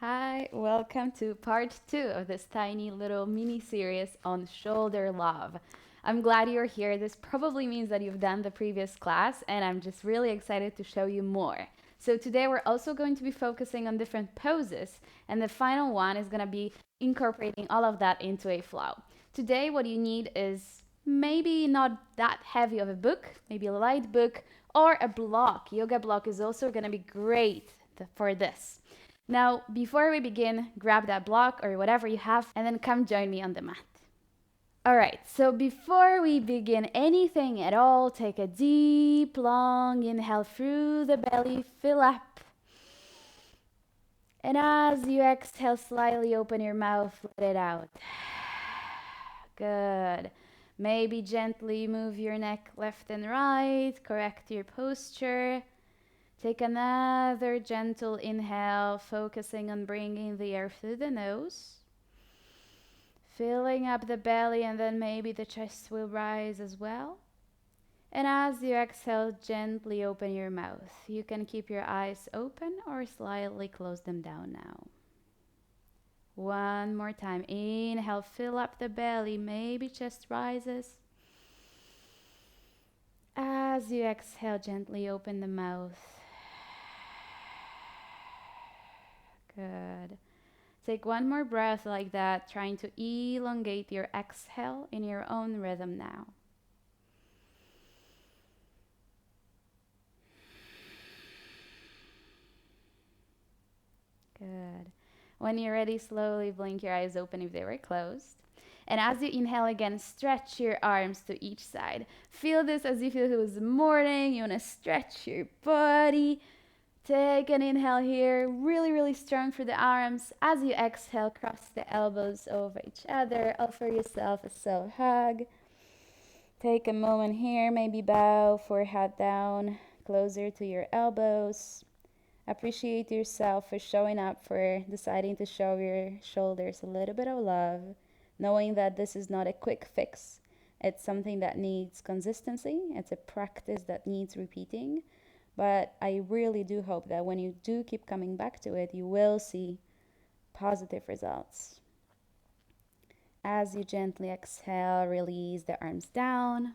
Hi, welcome to part two of this tiny little mini series on shoulder love. I'm glad you're here. This probably means that you've done the previous class, and I'm just really excited to show you more. So, today we're also going to be focusing on different poses, and the final one is going to be incorporating all of that into a flow. Today, what you need is maybe not that heavy of a book, maybe a light book, or a block. Yoga block is also going to be great for this. Now, before we begin, grab that block or whatever you have and then come join me on the mat. All right, so before we begin anything at all, take a deep, long inhale through the belly, fill up. And as you exhale, slightly open your mouth, let it out. Good. Maybe gently move your neck left and right, correct your posture. Take another gentle inhale, focusing on bringing the air through the nose. Filling up the belly, and then maybe the chest will rise as well. And as you exhale, gently open your mouth. You can keep your eyes open or slightly close them down now. One more time. Inhale, fill up the belly, maybe chest rises. As you exhale, gently open the mouth. Good. Take one more breath like that, trying to elongate your exhale in your own rhythm now. Good. When you're ready, slowly blink your eyes open if they were closed. And as you inhale again, stretch your arms to each side. Feel this as if it was morning. You want to stretch your body. Take an inhale here, really, really strong for the arms. As you exhale, cross the elbows over each other. Offer yourself a self hug. Take a moment here, maybe bow, forehead down, closer to your elbows. Appreciate yourself for showing up, for deciding to show your shoulders a little bit of love, knowing that this is not a quick fix. It's something that needs consistency. It's a practice that needs repeating. But I really do hope that when you do keep coming back to it, you will see positive results. As you gently exhale, release the arms down.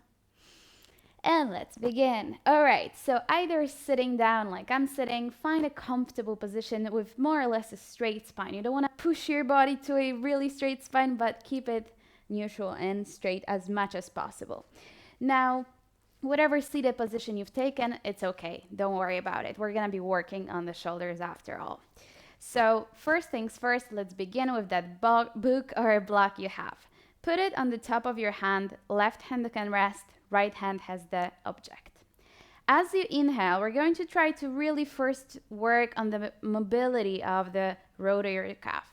And let's begin. All right, so either sitting down like I'm sitting, find a comfortable position with more or less a straight spine. You don't want to push your body to a really straight spine, but keep it neutral and straight as much as possible. Now, whatever seated position you've taken, it's okay. Don't worry about it. We're going to be working on the shoulders after all. So first things first, let's begin with that book or block you have. Put it on the top of your hand. Left hand can rest. Right hand has the object. As you inhale, we're going to try to really first work on the mobility of the rotator cuff.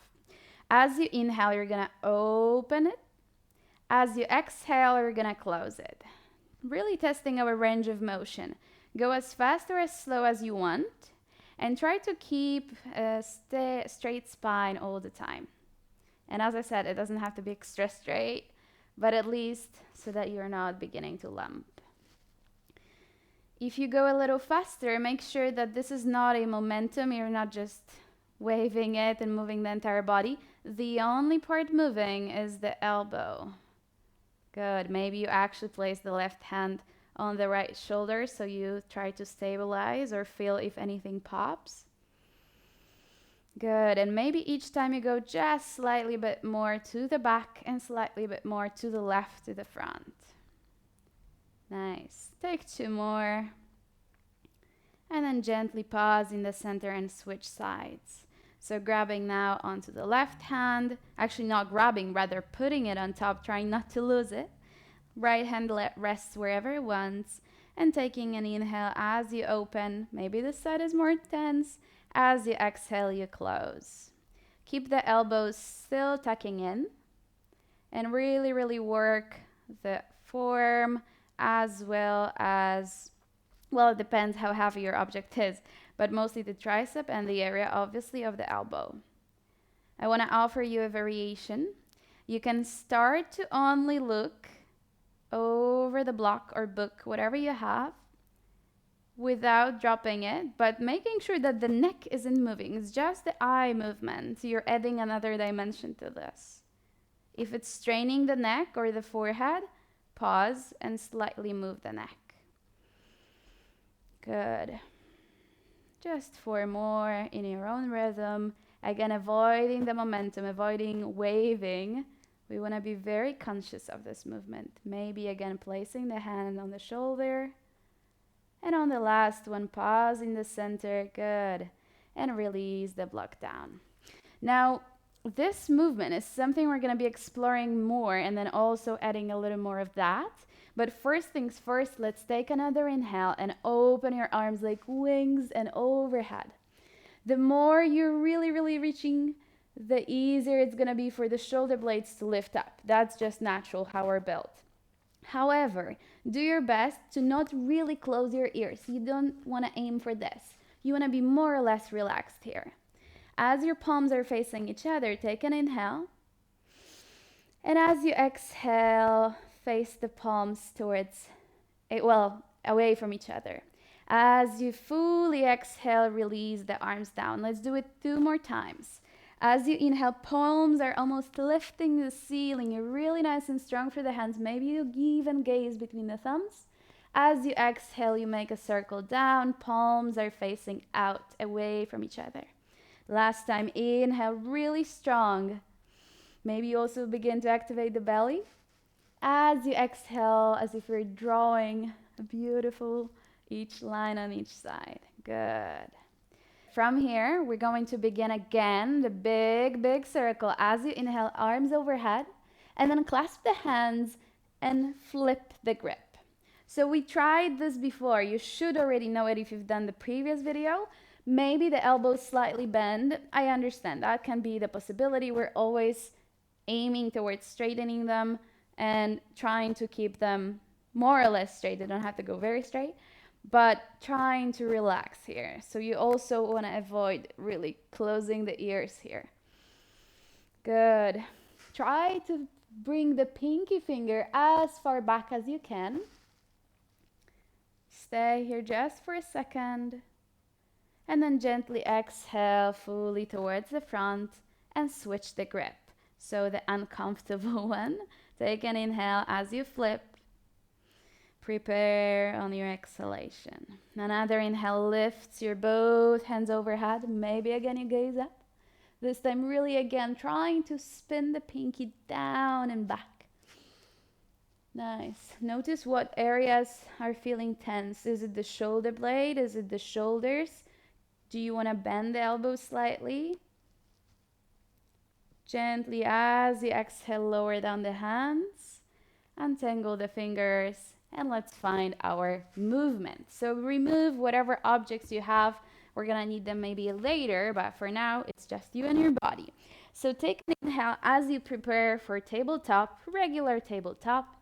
As you inhale, you're going to open it. As you exhale, you're going to close it. Really testing our range of motion. Go as fast or as slow as you want, and try to keep a straight spine all the time. And as I said, it doesn't have to be extra straight, but at least so that you're not beginning to lump. If you go a little faster, make sure that this is not a momentum. You're not just waving it and moving the entire body. The only part moving is the elbow. Good. Maybe you actually place the left hand on the right shoulder so you try to stabilize or feel if anything pops. Good. And maybe each time you go just slightly bit more to the back and slightly bit more to the left to the front. Nice. Take two more. And then gently pause in the center and switch sides. So grabbing now onto the left hand, actually not grabbing, rather putting it on top, trying not to lose it. Right hand rests wherever it wants, and taking an inhale as you open. Maybe this side is more tense. As you exhale, you close. Keep the elbows still tucking in, and really, really work the form as well as, well, it depends how heavy your object is, but mostly the tricep and the area, obviously, of the elbow. I want to offer you a variation. You can start to only look over the block or book, whatever you have, without dropping it, but making sure that the neck isn't moving. It's just the eye movement. You're adding another dimension to this. If it's straining the neck or the forehead, pause and slightly move the neck. Good. Just 4 more in your own rhythm. Again, avoiding the momentum, avoiding waving. We want to be very conscious of this movement. Maybe again, placing the hand on the shoulder. And on the last one, pause in the center. Good. And release the block down. Now, this movement is something we're going to be exploring more and then also adding a little more of that. But first things first, let's take another inhale and open your arms like wings and overhead. The more you're really reaching, the easier it's going to be for the shoulder blades to lift up. That's just natural how we're built. However, do your best to not really close your ears. You don't want to aim for this. You want to be more or less relaxed here. As your palms are facing each other, take an inhale. And as you exhale, face the palms towards, away from each other. As you fully exhale, release the arms down. Let's do it 2 more times. As you inhale, palms are almost lifting the ceiling. You're really nice and strong for the hands. Maybe you even gaze between the thumbs. As you exhale, you make a circle down. Palms are facing out, away from each other. Last time, inhale really strong. Maybe you also begin to activate the belly. As you exhale, as if you're drawing a beautiful each line on each side. Good. From here, we're going to begin again the big circle. As you inhale, arms overhead, and then clasp the hands and flip the grip. So we tried this before. You should already know it if you've done the previous video. Maybe the elbows slightly bend. I understand that can be the possibility. We're always aiming towards straightening them and trying to keep them more or less straight. They don't have to go very straight, but trying to relax here. So you also want to avoid really closing the ears here. Good. Try to bring the pinky finger as far back as you can. Stay here just for a second. And then gently exhale fully towards the front and switch the grip. So the uncomfortable one. Take an inhale as you flip. Prepare on your exhalation. Another inhale lifts your both hands overhead. Maybe again you gaze up. This time really again trying to spin the pinky down and back. Nice. Notice what areas are feeling tense. Is it the shoulder blade? Is it the shoulders? Do you want to bend the elbows slightly? Gently as you exhale, lower down the hands. Untangle the fingers. And let's find our movement. So remove whatever objects you have. We're going to need them maybe later, but for now, it's just you and your body. So take an inhale as you prepare for tabletop, regular tabletop.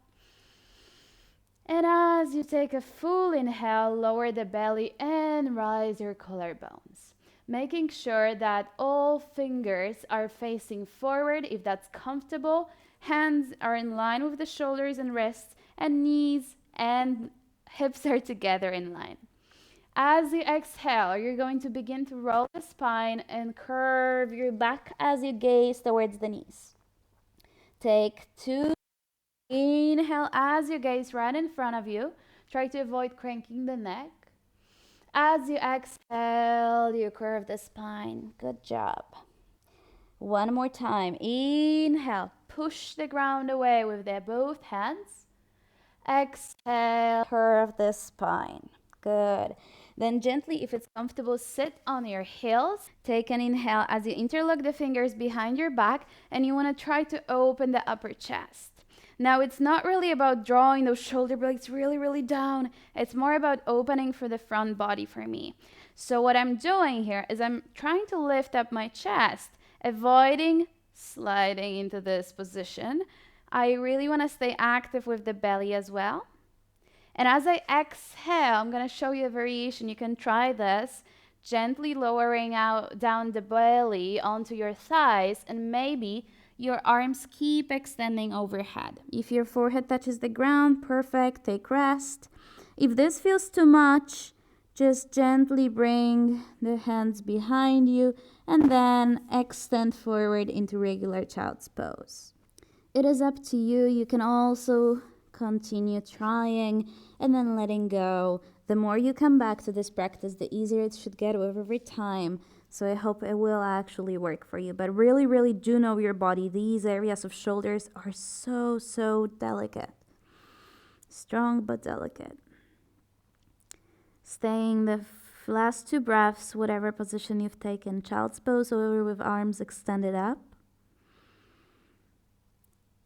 And as you take a full inhale, lower the belly and rise your collarbones. Making sure that all fingers are facing forward if that's comfortable. Hands are in line with the shoulders and wrists, and knees and hips are together in line. As you exhale, you're going to begin to roll the spine and curve your back as you gaze towards the knees. Take 2. Inhale as you gaze right in front of you. Try to avoid cranking the neck. As you exhale, you curve the spine. Good job. One more time. Inhale. Push the ground away with both hands. Exhale. Curve the spine. Good. Then gently, if it's comfortable, sit on your heels. Take an inhale as you interlock the fingers behind your back, and you want to try to open the upper chest. Now, it's not really about drawing those shoulder blades really down. It's more about opening for the front body for me. So what I'm doing here is I'm trying to lift up my chest, avoiding sliding into this position. I really want to stay active with the belly as well. And as I exhale, I'm going to show you a variation. You can try this, gently lowering out down the belly onto your thighs, and maybe your arms keep extending overhead. If your forehead touches the ground, perfect, take rest. If this feels too much, Just gently bring the hands behind you and then extend forward into regular child's pose. It is up to you. You can also continue trying and then letting go. The more you come back to this practice, the easier it should get over time. So I hope it will actually work for you. But really, really do know your body. These areas of shoulders are so, so delicate. Strong but delicate. Staying the last 2 breaths, whatever position you've taken. Child's pose or with arms extended up.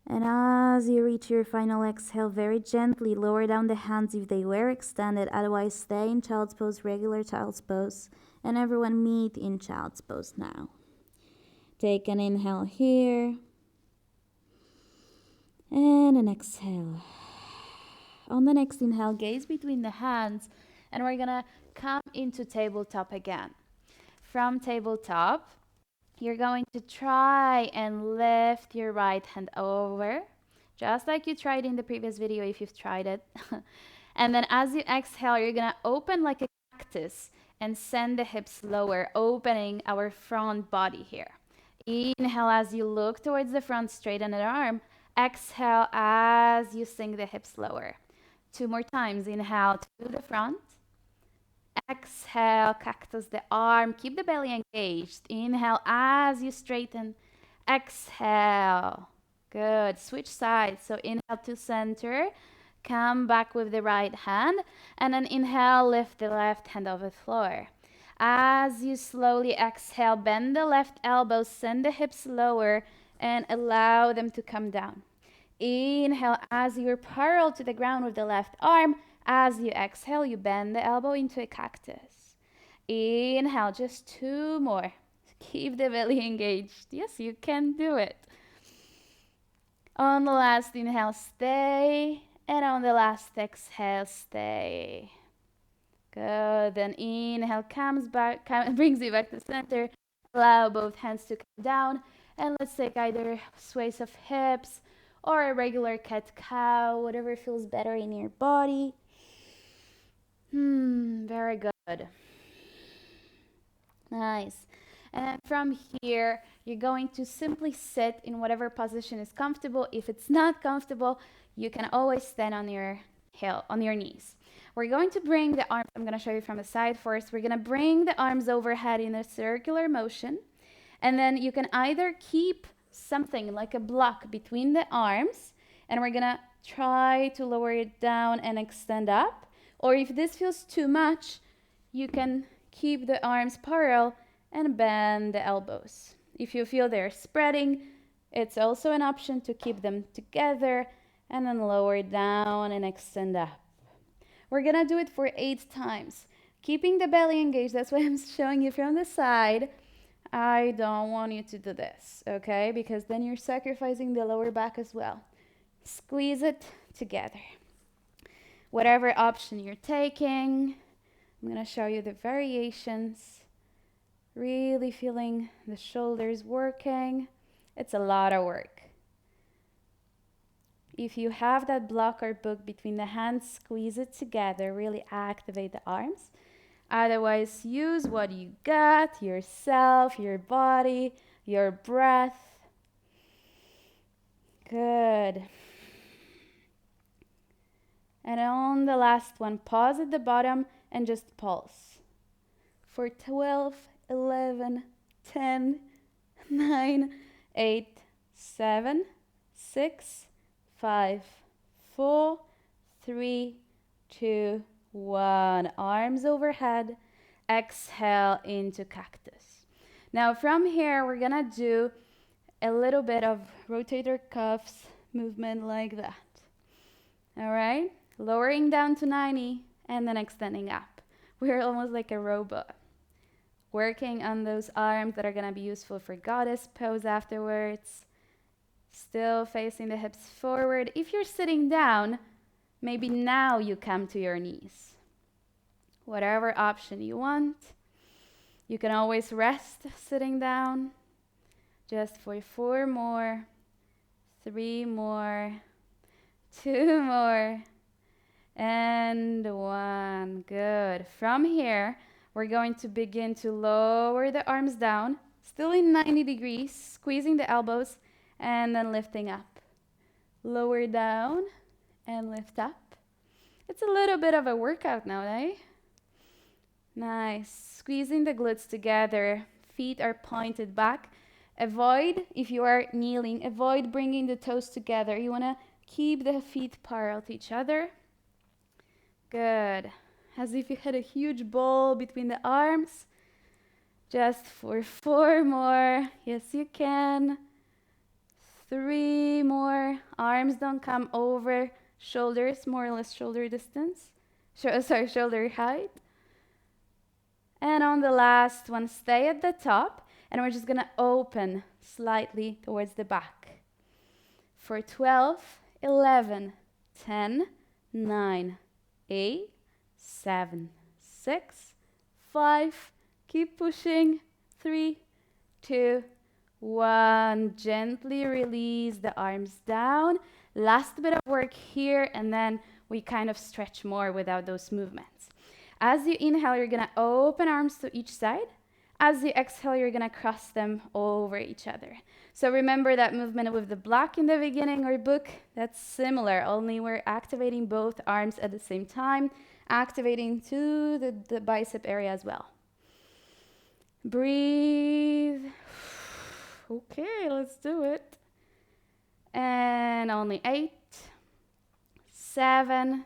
And as you reach your final exhale, very gently lower down the hands if they were extended. Otherwise, stay in child's pose, regular child's pose. And everyone meet in child's pose now. Take an inhale here. And an exhale. On the next inhale, gaze between the hands. And we're going to come into tabletop again. From tabletop, you're going to try and lift your right hand over, just like you tried in the previous video if you've tried it. And then as you exhale, you're going to open like a cactus and send the hips lower, opening our front body here. Inhale as you look towards the front, straighten the arm. Exhale as you sink the hips lower. 2 more times. Inhale to the front. Exhale, cactus the arm. Keep the belly engaged. Inhale as you straighten. Exhale. Good. Switch sides. So inhale to center. Come back with the right hand. And then inhale, lift the left hand off the floor. As you slowly exhale, bend the left elbow, send the hips lower, and allow them to come down. Inhale as you're parallel to the ground with the left arm. As you exhale, you bend the elbow into a cactus. Inhale, just 2 more. Keep the belly engaged. Yes, you can do it. On the last inhale, stay. And on the last exhale, stay. Good. Then inhale brings you back to center. Allow both hands to come down. And let's take either sways of hips or a regular cat-cow, whatever feels better in your body. Very good. Nice. And then from here, you're going to simply sit in whatever position is comfortable. If it's not comfortable, you can always stand on your knees. We're going to bring the arms, I'm going to show you from the side first. We're going to bring the arms overhead in a circular motion. And then you can either keep something like a block between the arms, and we're going to try to lower it down and extend up. Or if this feels too much, you can keep the arms parallel and bend the elbows. If you feel they're spreading, it's also an option to keep them together and then lower down and extend up. We're gonna do it for 8 times. Keeping the belly engaged, that's why I'm showing you from the side. I don't want you to do this, okay? Because then you're sacrificing the lower back as well. Squeeze it together. Whatever option you're taking, I'm going to show you the variations. Really feeling the shoulders working. It's a lot of work. If you have that block or book between the hands, squeeze it together. Really activate the arms. Otherwise, use what you got, yourself, your body, your breath. Good. And on the last one, pause at the bottom and just pulse. For 12, 11, 10, 9, 8, 7, 6, 5, 4, 3, 2, 1. Arms overhead. Exhale into cactus. Now from here, we're gonna do a little bit of rotator cuffs movement like that. All right? Lowering down to 90 and then extending up. We're almost like a robot. Working on those arms that are going to be useful for goddess pose afterwards. Still facing the hips forward. If you're sitting down, maybe now you come to your knees. Whatever option you want. You can always rest sitting down. Just for 4 more, 3 more, 2 more. And 1. Good. From here, we're going to begin to lower the arms down, still in 90 degrees, squeezing the elbows, and then lifting up. Lower down and lift up. It's a little bit of a workout now, eh? Nice. Squeezing the glutes together. Feet are pointed back. Avoid, if you are kneeling, avoid bringing the toes together. You want to keep the feet parallel to each other. Good. As if you had a huge ball between the arms. Just for 4 more. Yes, you can. 3 more. Arms don't come over shoulders, more or less shoulder distance. Shoulder height. And on the last one, stay at the top. And we're just going to open slightly towards the back. For 12, 11, 10, 9, 8, 7, 6, 5. Keep pushing. 3, 2, 1. Gently release the arms down. Last bit of work here, and then we kind of stretch more without those movements. As you inhale, you're going to open arms to each side. As you exhale, you're going to cross them over each other. So remember that movement with the block in the beginning or book, that's similar, only we're activating both arms at the same time, activating to the bicep area as well. Breathe. Okay, let's do it. And only 8, 7,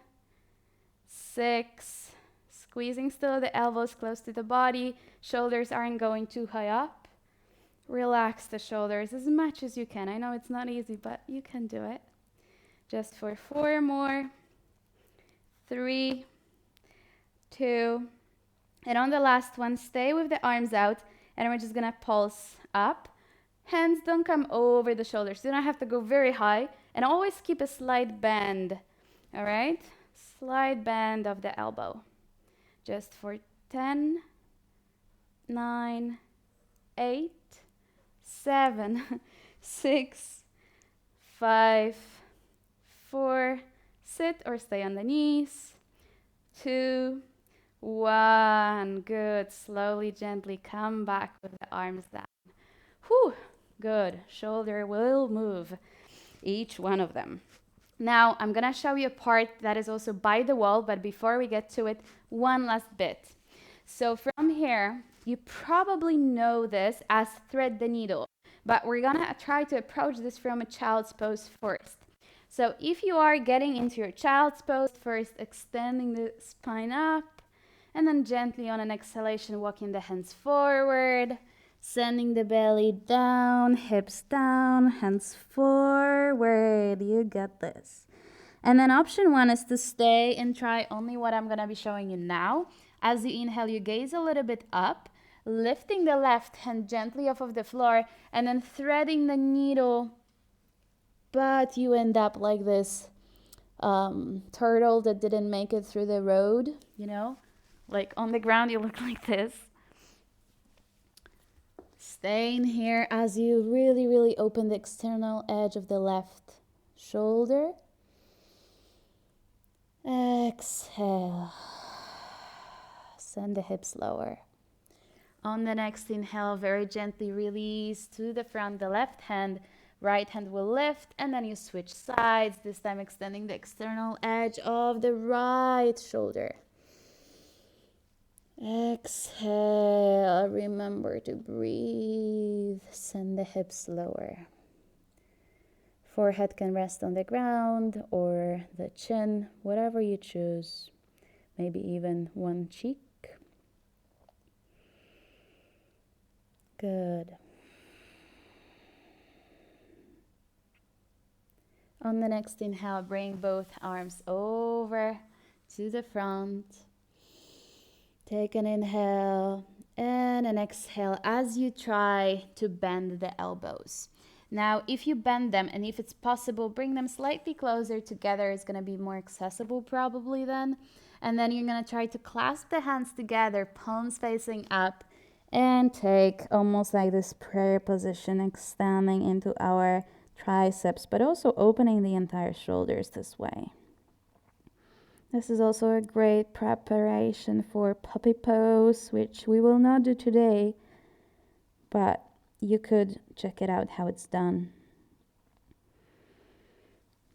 6, squeezing still the elbows close to the body. Shoulders aren't going too high up. Relax the shoulders as much as you can. I know it's not easy, but you can do it. Just for 4 more. 3, 2, and on the last one, stay with the arms out, and we're just gonna pulse up. Hands don't come over the shoulders. You don't have to go very high, and always keep a slight bend. All right? Slight bend of the elbow. Just for 10, 9, 8, 7, 6, 5, 4, sit or stay on the knees. 2, 1. Good. Slowly, gently come back with the arms down. Whew. Good. Shoulder will move, each one of them. Now, I'm going to show you a part that is also by the wall, but before we get to it, one last bit. So from here, you probably know this as thread the needle, but we're going to try to approach this from a child's pose first. So if you are getting into your child's pose, first extending the spine up, and then gently on an exhalation, walking the hands forward, sending the belly down, hips down, hands forward. You got this. And then option 1 is to stay and try only what I'm going to be showing you now. As you inhale, you gaze a little bit up, lifting the left hand gently off of the floor, and then threading the needle, but you end up like this turtle that didn't make it through the road, you know? Like on the ground, you look like this. Staying here as you really, really open the external edge of the left shoulder. Exhale. Send the hips lower. On the next inhale, very gently release to the front, the left hand. Right hand will lift, and then you switch sides, this time extending the external edge of the right shoulder. Exhale. Remember to breathe. Send the hips lower. Forehead can rest on the ground or the chin, whatever you choose. Maybe even one cheek. Good. On the next inhale, bring both arms over to the front. Take an inhale and an exhale as you try to bend the elbows. Now, if you bend them, and if it's possible, bring them slightly closer together. It's going to be more accessible probably then. And then you're going to try to clasp the hands together, palms facing up, and take almost like this prayer position, extending into our triceps, but also opening the entire shoulders this way. This is also a great preparation for puppy pose, which we will not do today, but you could check it out how it's done.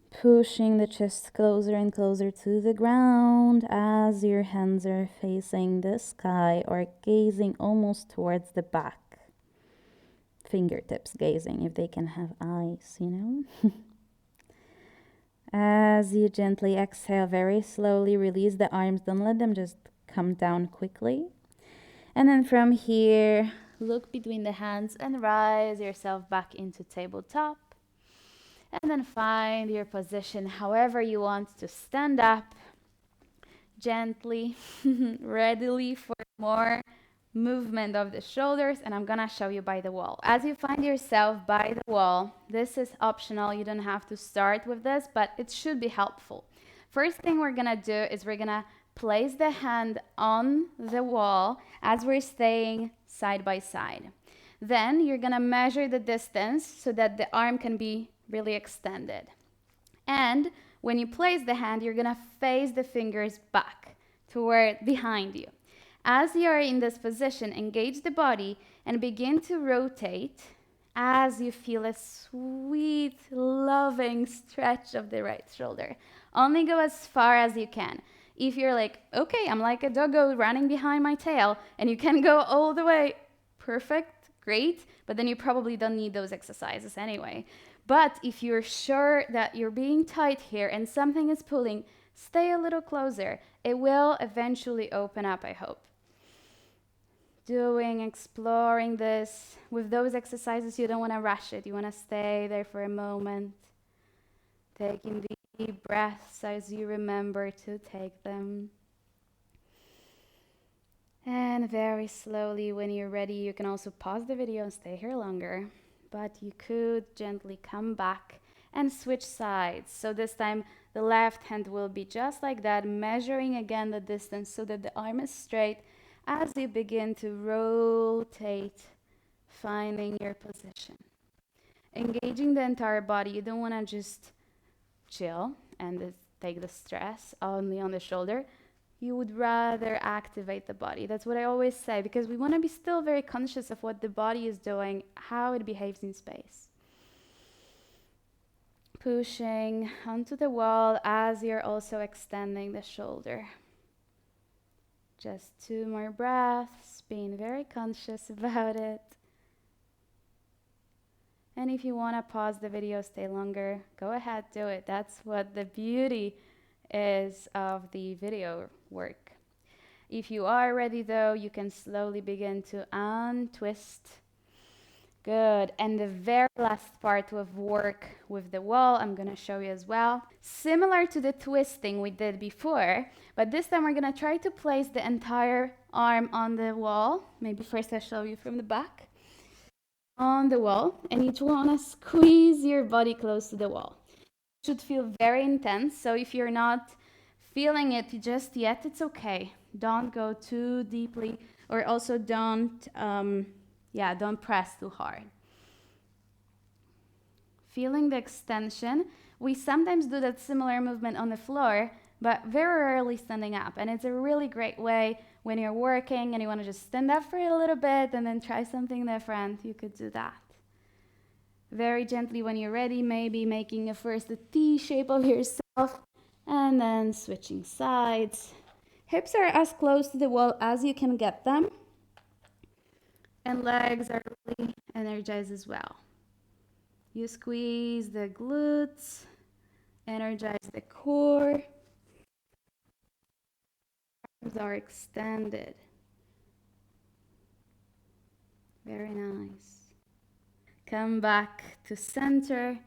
Pushing the chest closer and closer to the ground as your hands are facing the sky or gazing almost towards the back. Fingertips gazing if they can have eyes, you know. As you gently exhale, very slowly release the arms. Don't let them just come down quickly. And then from here, look between the hands and rise yourself back into tabletop. And then find your position however you want to stand up gently, readily for more movement of the shoulders. And I'm gonna show you by the wall. As you find yourself by the wall, this is optional. You don't have to start with this, but it should be helpful. First thing we're gonna do is we're gonna place the hand on the wall as we're staying side by side. Then you're gonna measure the distance so that the arm can be really extended. And when you place the hand, you're gonna face the fingers back toward behind you. As you are in this position, engage the body and begin to rotate as you feel a sweet, loving stretch of the right shoulder. Only go as far as you can. If you're like, okay, I'm like a doggo running behind my tail, and you can go all the way, perfect, great, but then you probably don't need those exercises anyway. But if you're sure that you're being tight here and something is pulling, stay a little closer. It will eventually open up, I hope. Exploring this. With those exercises, you don't want to rush it. You want to stay there for a moment. Taking deep breaths as you remember to take them. And very slowly, when you're ready, you can also pause the video and stay here longer. But you could gently come back and switch sides. So this time, the left hand will be just like that, measuring again the distance so that the arm is straight as you begin to rotate, finding your position. Engaging the entire body. You don't want to just chill and take the stress only on the shoulder. You would rather activate the body. That's what I always say, because we want to be still very conscious of what the body is doing, how it behaves in space. Pushing onto the wall as you're also extending the shoulder. Just 2 more breaths, being very conscious about it. And if you want to pause the video, stay longer, go ahead, do it. That's what the beauty is of the video work. If you are ready though, you can slowly begin to untwist. Good. And the very last part of work with the wall, I'm going to show you as well. Similar to the twisting we did before, but this time we're going to try to place the entire arm on the wall. Maybe first I'll show you from the back. On the wall, and you want to squeeze your body close to the wall. It should feel very intense, so if you're not feeling it just yet, it's okay. Don't go too deeply, or also don't press too hard. Feeling the extension. We sometimes do that similar movement on the floor, but very rarely standing up. And it's a really great way when you're working and you want to just stand up for a little bit and then try something different. You could do that. Very gently when you're ready, maybe making first a T shape of yourself and then switching sides. Hips are as close to the wall as you can get them. And legs are really energized as well. You squeeze the glutes, energize the core. Arms are extended. Very nice. Come back to center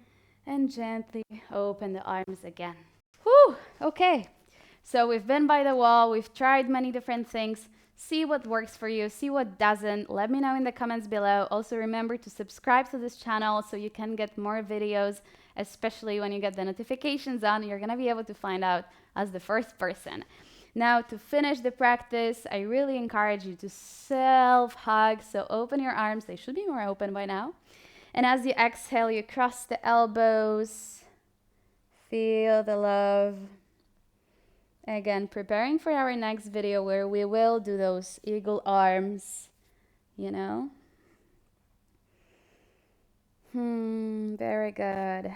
and gently open the arms again. Whew, okay. So we've been by the wall, we've tried many different things. See what works for you, see what doesn't. Let me know in the comments below. Also remember to subscribe to this channel so you can get more videos, especially when you get the notifications on. You're gonna be able to find out as the first person. Now to finish the practice, I really encourage you to self-hug. So open your arms, they should be more open by now. And as you exhale, you cross the elbows. Feel the love. Again, preparing for our next video where we will do those eagle arms, you know. Very good.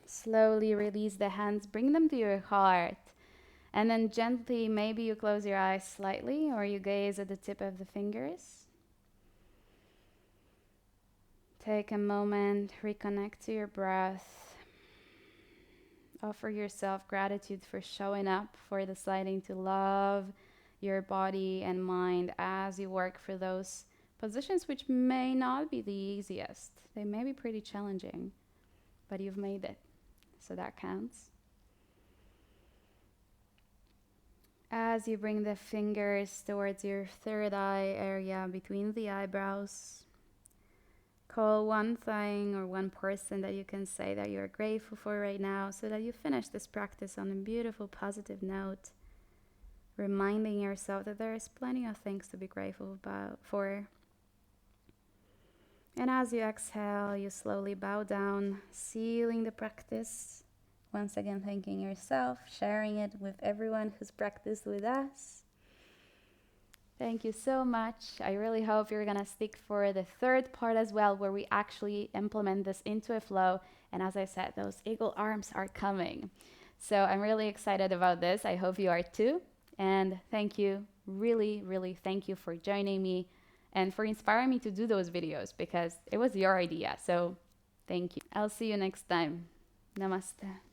Slowly release the hands, bring them to your heart. And then gently, maybe you close your eyes slightly or you gaze at the tip of the fingers. Take a moment, reconnect to your breath. Offer yourself gratitude for showing up, for deciding to love your body and mind as you work for those positions which may not be the easiest. They may be pretty challenging, but you've made it, so that counts. As you bring the fingers towards your third eye area between the eyebrows, call one thing or one person that you can say that you're grateful for right now so that you finish this practice on a beautiful, positive note, reminding yourself that there is plenty of things to be grateful for. And as you exhale, you slowly bow down, sealing the practice. Once again, thanking yourself, sharing it with everyone who's practiced with us. Thank you so much. I really hope you're gonna stick for the third part as well, where we actually implement this into a flow. And as I said, those eagle arms are coming. So I'm really excited about this. I hope you are too. And thank you, really, really thank you for joining me and for inspiring me to do those videos, because it was your idea. So thank you. I'll see you next time. Namaste.